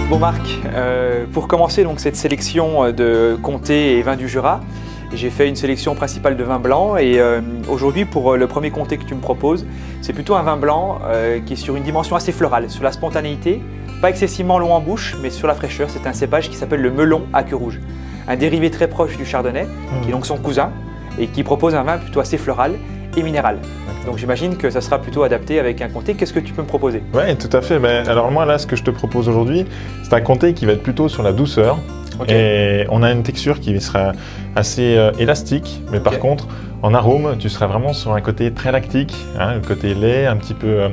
Bon Marc, pour commencer donc cette sélection de comté et vins du Jura, j'ai fait une sélection principale de vins blancs et aujourd'hui pour le premier comté que tu me proposes, c'est plutôt un vin blanc qui est sur une dimension assez florale, sur la spontanéité, pas excessivement long en bouche mais sur la fraîcheur. C'est un cépage qui s'appelle le melon à queue rouge, un dérivé très proche du chardonnay qui est donc son cousin et qui propose un vin plutôt assez floral et minéral. Donc j'imagine que ça sera plutôt adapté avec un comté. Qu'est-ce que tu peux me proposer? Oui, tout à fait. Alors moi, là, ce que je te propose aujourd'hui, c'est un comté qui va être plutôt sur la douceur. Et on a une texture qui sera assez élastique, mais par contre, en arôme, tu seras vraiment sur un côté très lactique, hein, le côté lait, un petit peu...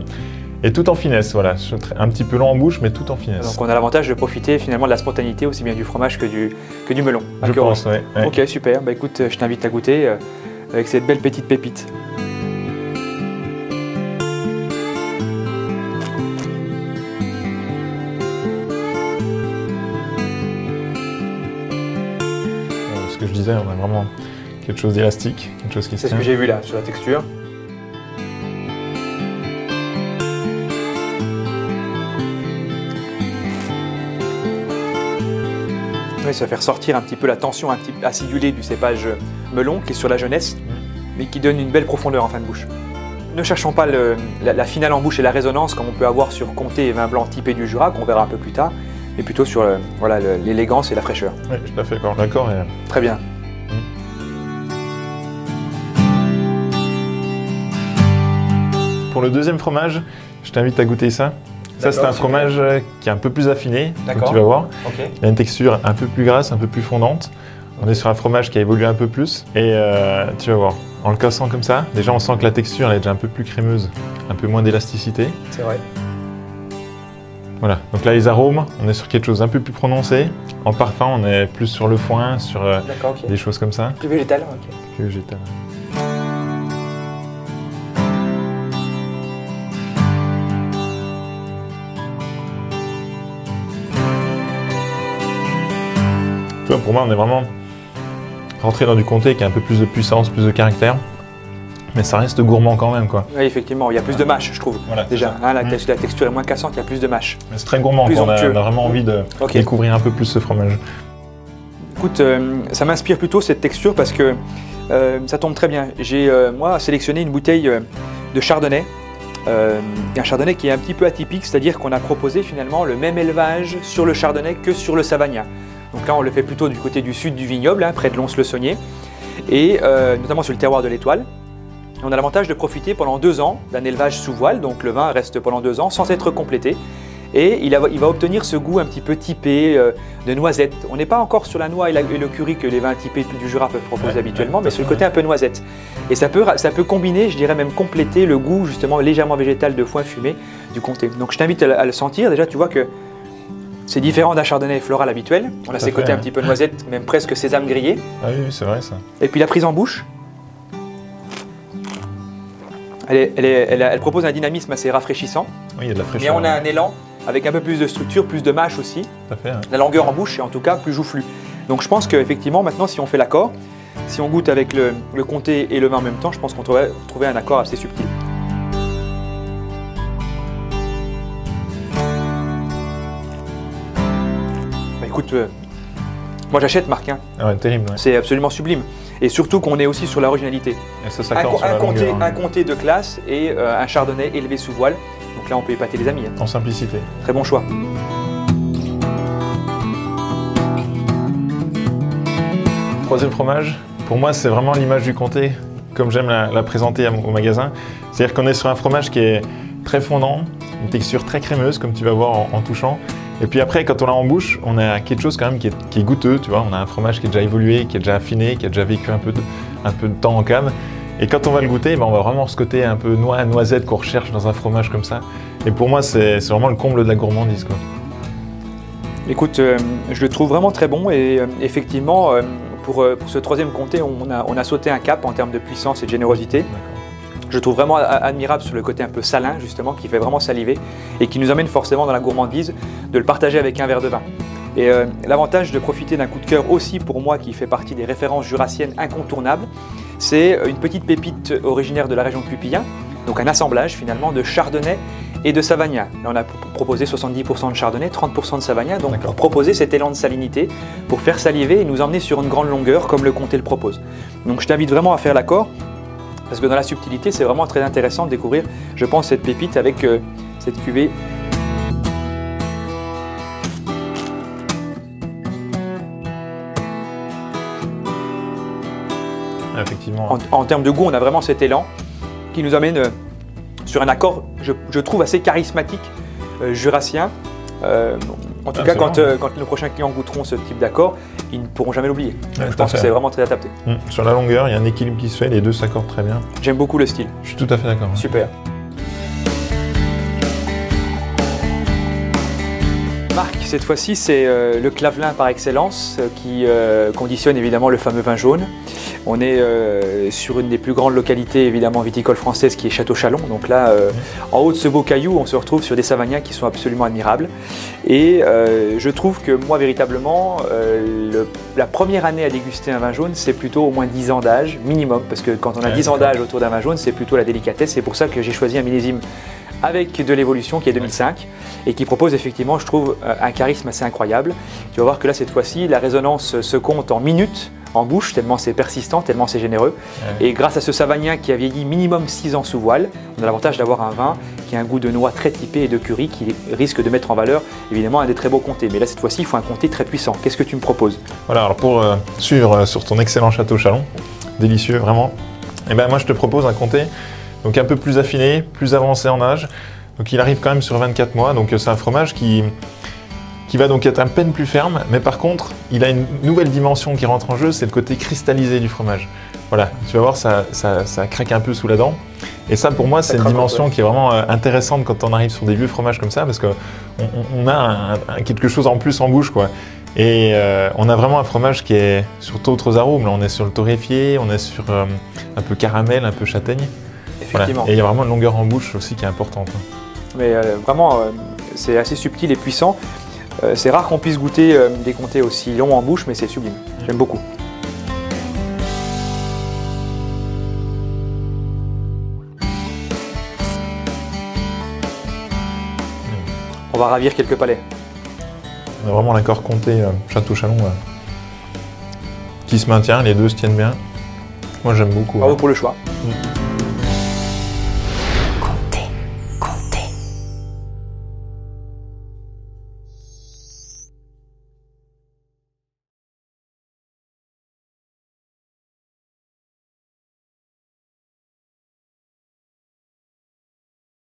et tout en finesse, voilà. Un petit peu long en bouche, mais tout en finesse. Donc on a l'avantage de profiter finalement de la spontanéité, aussi bien du fromage que du melon. Je pense, ouais. Ok, super. Bah écoute, je t'invite à goûter avec cette belle petite pépite. Ce que je disais, on a vraiment quelque chose d'élastique, quelque chose qui se tient. C'est ce que j'ai vu là, sur la texture. Oui, ça va faire sortir un petit peu la tension un petit peu acidulée du cépage melon qui est sur la jeunesse, mais qui donne une belle profondeur en fin de bouche. Ne cherchons pas la finale en bouche et la résonance comme on peut avoir sur comté et vin blanc typé du Jura, qu'on verra un peu plus tard, mais plutôt sur voilà, l'élégance et la fraîcheur. Oui, je suis tout à fait d'accord. Très bien. Pour le deuxième fromage, je t'invite à goûter ça. Ça, c'est un fromage qui est un peu plus affiné, comme tu vas voir. Il a une texture un peu plus grasse, un peu plus fondante. On est sur un fromage qui a évolué un peu plus. Et tu vas voir, en le cassant comme ça, déjà on sent que la texture elle est déjà un peu plus crémeuse, un peu moins d'élasticité. C'est vrai. Voilà, donc là les arômes, on est sur quelque chose d'un peu plus prononcé. En parfum, on est plus sur le foin, sur des choses comme ça. Plus végétal, Plus végétal. Tu vois, pour moi, on est vraiment rentré dans du comté qui a un peu plus de puissance, plus de caractère. Mais ça reste gourmand quand même, quoi. Oui, effectivement, il y a plus de mâche, je trouve. Voilà, déjà, hein, la texture est moins cassante, il y a plus de mâche. C'est très gourmand, on a vraiment envie de découvrir un peu plus ce fromage. Écoute, ça m'inspire plutôt cette texture parce que ça tombe très bien. J'ai, moi, sélectionné une bouteille de chardonnay. Un chardonnay qui est un petit peu atypique, c'est-à-dire qu'on a proposé finalement le même élevage sur le chardonnay que sur le savagnin. Donc là, on le fait plutôt du côté du sud du vignoble, hein, près de Lons-le-Saunier, et notamment sur le terroir de l'Étoile. On a l'avantage de profiter pendant 2 ans d'un élevage sous voile, donc le vin reste pendant 2 ans sans être complété. Et il va obtenir ce goût un petit peu typé de noisette. On n'est pas encore sur la noix et le curry que les vins typés du Jura peuvent proposer habituellement, mais sur le côté un peu noisette. Et ça peut combiner, je dirais même compléter le goût justement légèrement végétal de foin fumé du comté. Donc je t'invite à le sentir. Déjà, tu vois que c'est différent d'un chardonnay floral habituel. On a ces côtés un petit peu noisette, même presque sésame grillé. Ah oui, c'est vrai ça. Et puis la prise en bouche. Elle propose un dynamisme assez rafraîchissant. Oui, il y a de la fraîcheur. Mais on a un élan avec un peu plus de structure, plus de mâche aussi. Tout à fait. Ouais. La longueur en bouche est en tout cas plus joufflue. Donc je pense qu'effectivement maintenant si on fait l'accord, si on goûte avec le comté et le vin en même temps, je pense qu'on pourrait trouver un accord assez subtil. Bah, écoute, moi j'achète Marc. Hein. Ah ouais, terrible. Ouais. C'est absolument sublime. Et surtout qu'on est aussi sur l'originalité. Un comté de classe et un chardonnay élevé sous voile. Donc là on peut épater les amis. Hein. En simplicité. Très bon choix. Troisième fromage, pour moi c'est vraiment l'image du comté, comme j'aime la présenter au magasin. C'est-à-dire qu'on est sur un fromage qui est très fondant, une texture très crémeuse comme tu vas voir en touchant. Et puis après, quand on l'a en bouche, on a quelque chose quand même qui est goûteux, tu vois. On a un fromage qui est déjà évolué, qui est déjà affiné, qui a déjà vécu un peu de temps en cave. Et quand on va le goûter, on va vraiment ce côté un peu noisette qu'on recherche dans un fromage comme ça. Et pour moi, c'est vraiment le comble de la gourmandise, quoi. Écoute, je le trouve vraiment très bon et effectivement, pour ce troisième comté, on a sauté un cap en termes de puissance et de générosité. Je trouve vraiment admirable sur le côté un peu salin, justement, qui fait vraiment saliver et qui nous amène forcément dans la gourmandise de le partager avec un verre de vin. Et l'avantage de profiter d'un coup de cœur aussi pour moi, qui fait partie des références jurassiennes incontournables, c'est une petite pépite originaire de la région de Pupillen, donc un assemblage finalement de chardonnay et de Savagnin. Là, on a proposé 70% de Chardonnay, 30% de Savagnin, donc D'accord. pour proposer cet élan de salinité, pour faire saliver et nous emmener sur une grande longueur comme le comté le propose. Donc je t'invite vraiment à faire l'accord, parce que dans la subtilité, c'est vraiment très intéressant de découvrir, je pense, cette pépite avec cette cuvée. Effectivement. En termes de goût, on a vraiment cet élan qui nous amène sur un accord, je trouve, assez charismatique, jurassien. En tout cas, quand nos prochains clients goûteront ce type d'accord, ils ne pourront jamais l'oublier. Ouais, je pense que c'est vraiment très adapté. Sur la longueur, il y a un équilibre qui se fait, les deux s'accordent très bien. J'aime beaucoup le style. Je suis tout à fait d'accord. Super. Marc, cette fois-ci, c'est le Clavelin par excellence qui conditionne évidemment le fameux vin jaune. On est sur une des plus grandes localités évidemment viticoles françaises qui est Château-Chalon. Donc là, en haut de ce beau caillou, on se retrouve sur des Savagnins qui sont absolument admirables. Et je trouve que moi, véritablement, la première année à déguster un vin jaune, c'est plutôt au moins 10 ans d'âge, minimum. Parce que quand on a 10 ans d'âge autour d'un vin jaune, c'est plutôt la délicatesse. C'est pour ça que j'ai choisi un millésime avec de l'évolution qui est 2005 et qui propose effectivement, je trouve, un charisme assez incroyable. Tu vas voir que là, cette fois-ci, la résonance se compte en minutes en bouche, tellement c'est persistant, tellement c'est généreux. Ouais. Et grâce à ce Savagnin qui a vieilli minimum 6 ans sous voile, on a l'avantage d'avoir un vin qui a un goût de noix très typé et de curry qui risque de mettre en valeur évidemment un des très beaux comtés. Mais là, cette fois-ci, il faut un comté très puissant. Qu'est-ce que tu me proposes? Voilà, alors pour suivre sur ton excellent Château-Chalon, délicieux vraiment, et ben moi je te propose un comté donc un peu plus affiné, plus avancé en âge. Donc il arrive quand même sur 24 mois, donc c'est un fromage qui va donc être à peine plus ferme, mais par contre, il a une nouvelle dimension qui rentre en jeu, c'est le côté cristallisé du fromage. Voilà, tu vas voir, ça craque un peu sous la dent. Et ça, pour moi, c'est une dimension qui est vraiment intéressante quand on arrive sur des vieux fromages comme ça, parce qu'on a quelque chose en plus en bouche, quoi. Et on a vraiment un fromage qui est sur d'autres arômes. Là, on est sur le torréfié, on est sur un peu caramel, un peu châtaigne. Effectivement. Voilà. Et il y a vraiment une longueur en bouche aussi qui est importante. Mais vraiment, c'est assez subtil et puissant. C'est rare qu'on puisse goûter des comtés aussi longs en bouche, mais c'est sublime. J'aime beaucoup. On va ravir quelques palais. On a vraiment l'accord comté Château-Chalon qui se maintient, les deux se tiennent bien. Moi j'aime beaucoup. Bravo pour le choix.